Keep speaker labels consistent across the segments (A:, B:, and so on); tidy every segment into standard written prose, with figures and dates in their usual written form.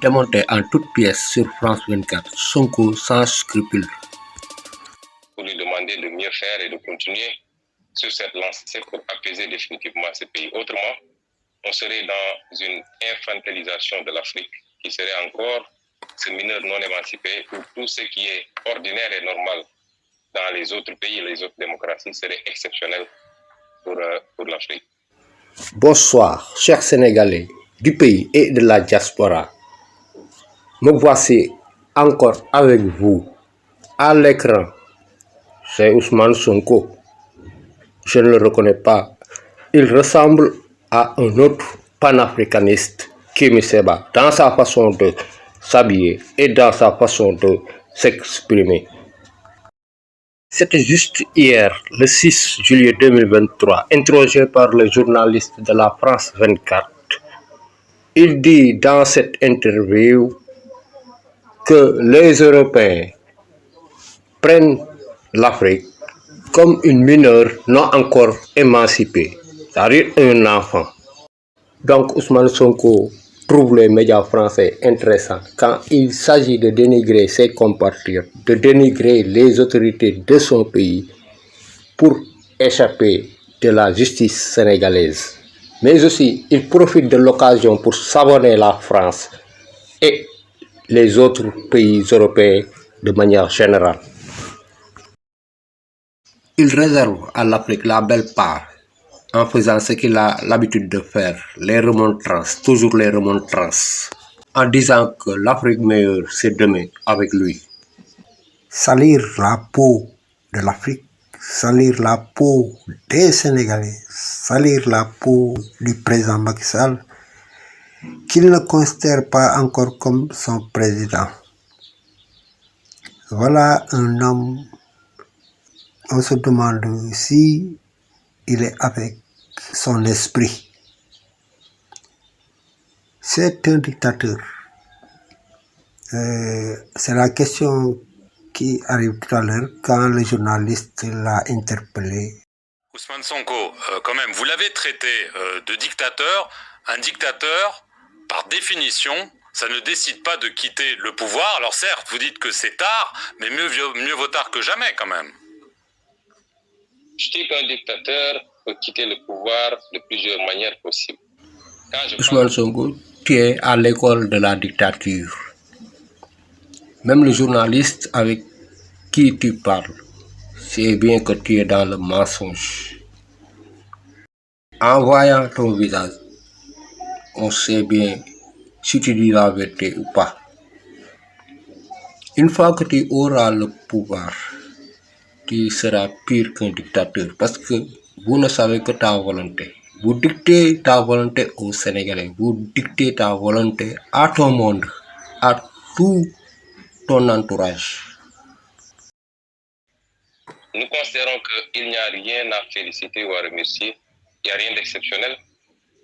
A: démonté en toutes pièces sur France 24, Sonko sans scrupule.
B: Pour lui demander de mieux faire et de continuer sur cette lancée pour apaiser définitivement ce pays. Autrement, on serait dans une infantilisation de l'Afrique qui serait encore ce mineur non émancipé où tout ce qui est ordinaire et normal dans les autres pays, les autres démocraties serait exceptionnel pour l'Afrique.
A: Bonsoir, chers Sénégalais du pays et de la diaspora. Me voici encore avec vous à l'écran. C'est Ousmane Sonko. Je ne le reconnais pas. Il ressemble à un autre panafricaniste, Kémi Séba, dans sa façon de s'habiller et dans sa façon de s'exprimer. C'était juste hier, le 6 juillet 2023, interrogé par le journaliste de la France 24. Il dit dans cette interview que les Européens prennent l'Afrique comme une mineure non encore émancipée, c'est-à-dire un enfant. Donc Ousmane Sonko trouve les médias français intéressants quand il s'agit de dénigrer ses compatriotes, de dénigrer les autorités de son pays pour échapper de la justice sénégalaise. Mais aussi, il profite de l'occasion pour savonner la France et les autres pays européens de manière générale. Il réserve à l'Afrique la belle part en faisant ce qu'il a l'habitude de faire, les remontrances, toujours les remontrances, en disant que l'Afrique meilleure, c'est demain avec lui.
C: Salir la peau de l'Afrique, salir la peau des Sénégalais, salir la peau du président Macky Sall, qu'il ne considère pas encore comme son président. Voilà un homme, on se demande si il est avec son esprit. C'est un dictateur. C'est la question qui arrive tout à l'heure quand le journaliste l'a interpellé.
D: Ousmane Sonko, quand même, vous l'avez traité de dictateur. Un dictateur, par définition, ça ne décide pas de quitter le pouvoir. Alors certes, vous dites que c'est tard, mais mieux vaut tard que jamais quand même.
B: Je dis qu'un dictateur peut quitter le pouvoir de plusieurs manières possibles.
A: Ousmane Sonko, tu es à l'école de la dictature. Même le journaliste avec qui tu parles, c'est bien que tu es dans le mensonge. En voyant ton visage, on sait bien si tu dis la vérité ou pas. Une fois que tu auras le pouvoir, tu seras pire qu'un dictateur parce que vous ne savez que ta volonté. Vous dictez ta volonté aux Sénégalais, vous dictez ta volonté à ton monde, à tout ton entourage.
B: Nous considérons qu'il n'y a rien à féliciter ou à remercier, il n'y a rien d'exceptionnel,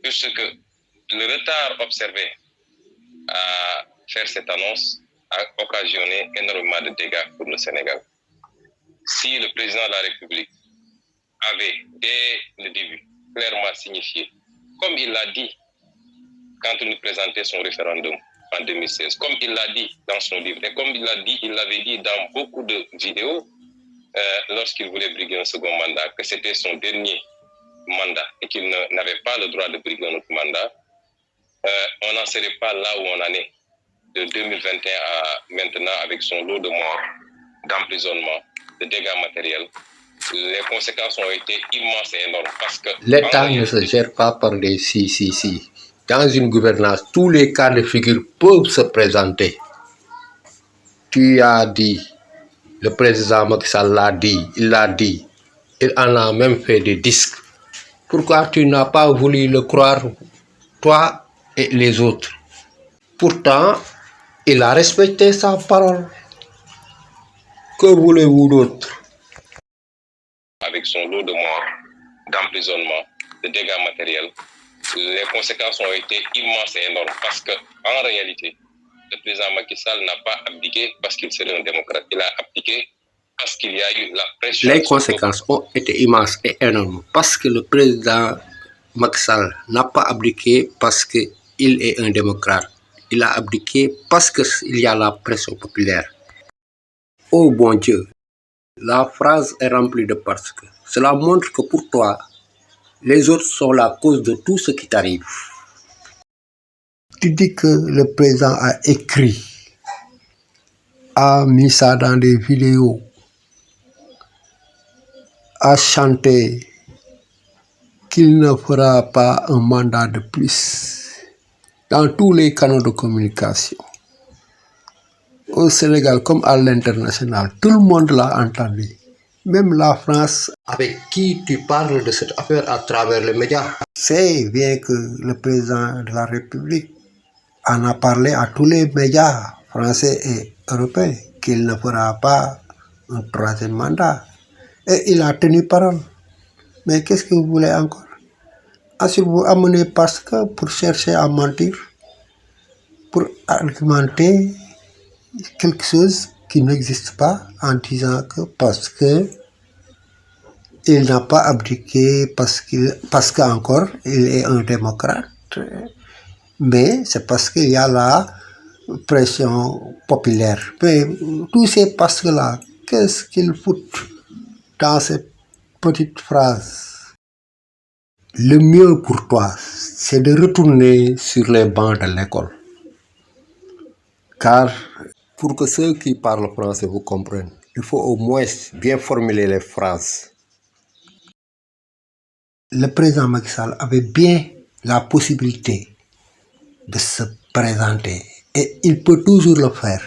B: puisque le retard observé à faire cette annonce a occasionné énormément de dégâts pour le Sénégal. Si le président de la République avait, dès le début, clairement signifié, comme il l'a dit quand il nous présentait son référendum en 2016, comme il l'a dit dans son livre, et comme il l'avait dit dans beaucoup de vidéos, lorsqu'il voulait briguer un second mandat, que c'était son dernier mandat et qu'il n'avait pas le droit de briguer un autre mandat, on n'en serait pas là où on en est de 2021 à maintenant avec son lot de morts, d'emprisonnement, de dégâts matériels. Les conséquences ont été immenses et énormes parce que
A: l'État ne se gère pas par des si. Dans une gouvernance, tous les cas de figure peuvent se présenter. Tu as dit, le président Macky Sall l'a dit, il en a même fait des disques. Pourquoi tu n'as pas voulu le croire, toi et les autres? Pourtant, il a respecté sa parole. Que voulez-vous d'autre?
B: Avec son lot de morts, d'emprisonnement, de dégâts matériels, les conséquences ont été immenses et énormes parce qu'en réalité, le président Macky Sall n'a pas abdiqué parce qu'il serait un démocrate. Il a abdiqué parce qu'il y a eu la pression.
A: Les conséquences ont été immenses et énormes parce que le président Macky Sall n'a pas abdiqué parce qu'il est un démocrate. Il a abdiqué parce qu'il y a la pression populaire. Oh bon Dieu, la phrase est remplie de parce que. Cela montre que pour toi, les autres sont la cause de tout ce qui t'arrive.
C: Tu dis que le président a écrit, a mis ça dans des vidéos, a chanté qu'il ne fera pas un mandat de plus dans tous les canaux de communication. Au Sénégal comme à l'international, tout le monde l'a entendu. Même la France.
A: Avec qui tu parles de cette affaire à travers les médias?
C: C'est bien que le président de la République en a parlé à tous les médias français et européens qu'il ne fera pas un troisième mandat. Et il a tenu parole. Mais qu'est-ce que vous voulez encore? Ensuite, vous amenez parce que pour chercher à mentir, pour argumenter quelque chose qui n'existe pas en disant que parce que il n'a pas abdiqué, parce qu'encore il est un démocrate, mais c'est parce qu'il y a la pression populaire. Mais tous ces parce que là, qu'est-ce qu'ils foutent dans cette petite phrase? Le mieux pour toi, c'est de retourner sur les bancs de l'école. Car
A: pour que ceux qui parlent français vous comprennent, il faut au moins bien formuler les phrases.
C: Le président Macky Sall avait bien la possibilité de se présenter et il peut toujours le faire.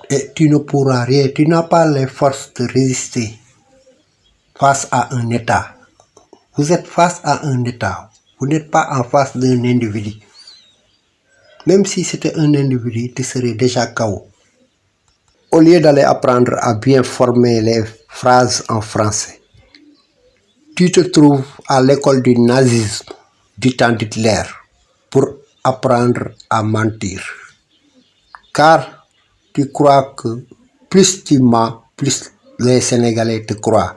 C: Et tu ne pourras rien, tu n'as pas les forces de résister face à un État. Vous êtes face à un État, vous n'êtes pas en face d'un individu. Même si c'était un individu, tu serais déjà KO. Au lieu d'aller apprendre à bien former les phrases en français, tu te trouves à l'école du nazisme du temps d'Hitler pour apprendre à mentir. Car tu crois que plus tu mens, plus les Sénégalais te croient.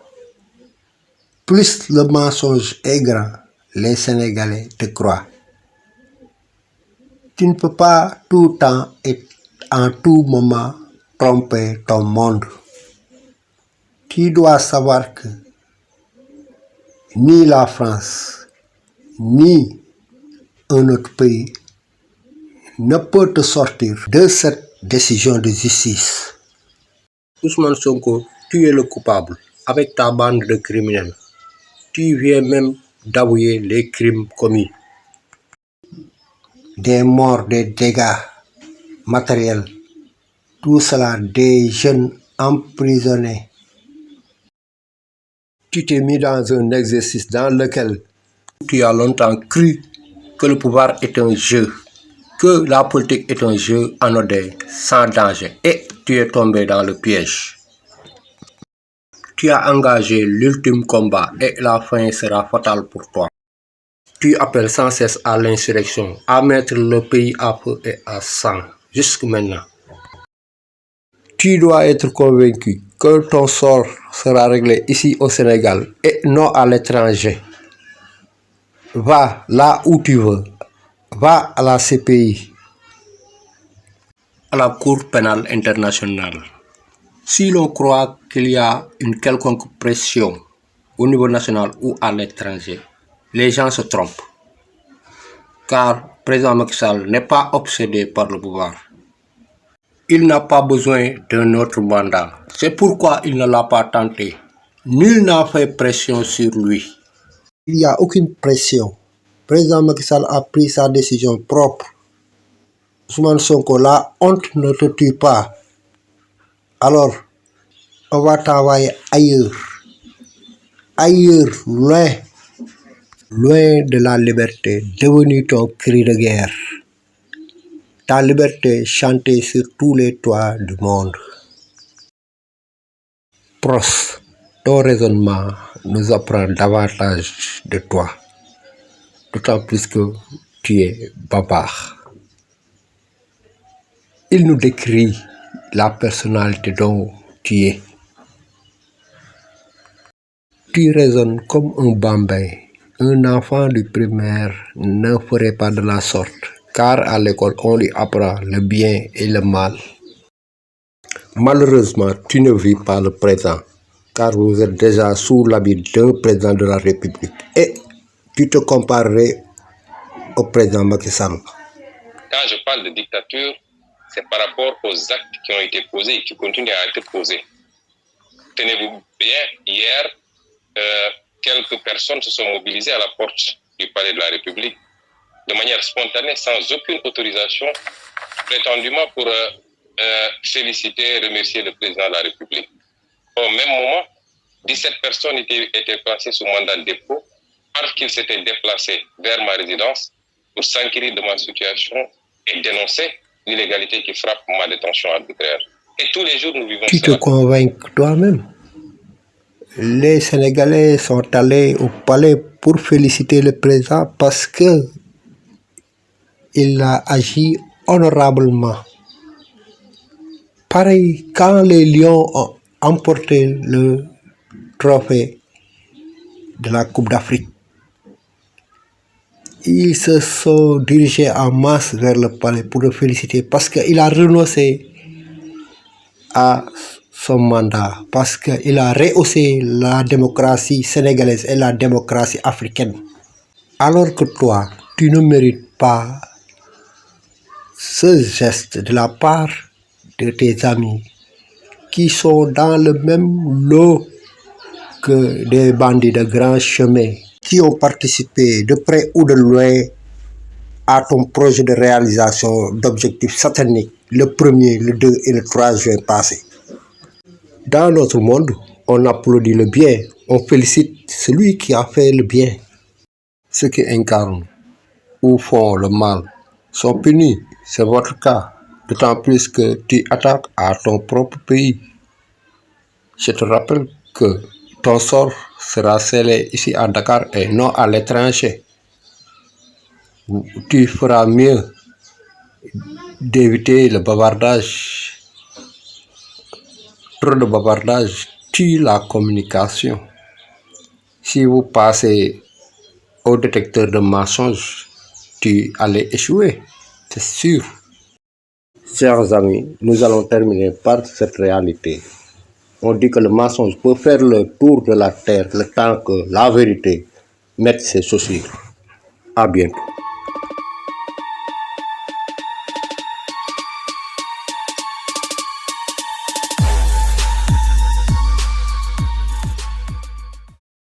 C: Plus le mensonge est grand, les Sénégalais te croient. Tu ne peux pas tout le temps et en tout moment tromper ton monde. Tu dois savoir que ni la France, ni un autre pays ne peut te sortir de cette décision de justice.
A: Ousmane Sonko, tu es le coupable avec ta bande de criminels. Tu viens même d'avouer les crimes commis.
C: Des morts, des dégâts matériels, tout cela, des jeunes emprisonnés.
A: Tu t'es mis dans un exercice dans lequel tu as longtemps cru que le pouvoir est un jeu, que la politique est un jeu anodin, sans danger, et tu es tombé dans le piège. Tu as engagé l'ultime combat et la fin sera fatale pour toi. Tu appelles sans cesse à l'insurrection, à mettre le pays à feu et à sang, jusque maintenant. Tu dois être convaincu que ton sort sera réglé ici au Sénégal et non à l'étranger. Va là où tu veux, va à la CPI, à la Cour pénale internationale. Si l'on croit qu'il y a une quelconque pression au niveau national ou à l'étranger, les gens se trompent. Car le président Macky Sall n'est pas obsédé par le pouvoir. Il n'a pas besoin d'un autre mandat. C'est pourquoi il ne l'a pas tenté. Nul n'a fait pression sur lui.
C: Il n'y a aucune pression. Le président Macky Sall a pris sa décision propre. Ousmane Sonko, la honte ne te tue pas. Alors, on va travailler ailleurs. Ailleurs, loin. Loin de la liberté, devenu ton cri de guerre. Ta liberté chantée sur tous les toits du monde. Pros, ton raisonnement nous apprend davantage de toi. D'autant plus que tu es bavard. Il nous décrit la personnalité dont tu es. Tu raisonnes comme un bambin. Un enfant du primaire ne ferait pas de la sorte.
A: car à l'école, on lui apprend le bien et le mal. Malheureusement, tu ne vis pas le présent, car vous êtes déjà sous l'habit d'un président de la République. Et tu te comparerais au président Macky Sall.
B: Quand je parle de dictature, c'est par rapport aux actes qui ont été posés et qui continuent à être posés. Tenez-vous bien, hier, quelques personnes se sont mobilisées à la porte du palais de la République de manière spontanée, sans aucune autorisation, prétendument pour féliciter et remercier le président de la République. Au même moment, 17 personnes étaient placées sous mandat de dépôt parce qu'ils s'étaient déplacés vers ma résidence pour s'inquiéter de ma situation et dénoncer l'illégalité qui frappe ma détention arbitraire. Et tous les jours, nous vivons
A: Tu
B: cela.
A: te convaincs toi-même. Les Sénégalais sont allés au palais pour féliciter le président parce que il a agi honorablement. Pareil, quand les Lions ont emporté le trophée de la Coupe d'Afrique, ils se sont dirigés en masse vers le palais pour le féliciter parce qu'il a renoncé à son mandat, parce qu'il a rehaussé la démocratie sénégalaise et la démocratie africaine. Alors que toi, tu ne mérites pas ce geste de la part de tes amis qui sont dans le même lot que des bandits de grand chemin, qui ont participé de près ou de loin à ton projet de réalisation d'objectifs sataniques le 1er, le 2 et le 3 juin passé. Dans notre monde, on applaudit le bien, on félicite celui qui a fait le bien. Ceux qui incarnent ou font le mal sont punis, c'est votre cas, d'autant plus que tu attaques à ton propre pays. Je te rappelle que ton sort sera scellé ici à Dakar et non à l'étranger. Tu feras mieux d'éviter le bavardage. Trop de bavardage tue la communication. Si vous passez au détecteur de mensonges, tu allais échouer, c'est sûr. Chers amis, nous allons terminer par cette réalité. On dit que le mensonge peut faire le tour de la terre le temps que la vérité mette ses chaussures. À bientôt.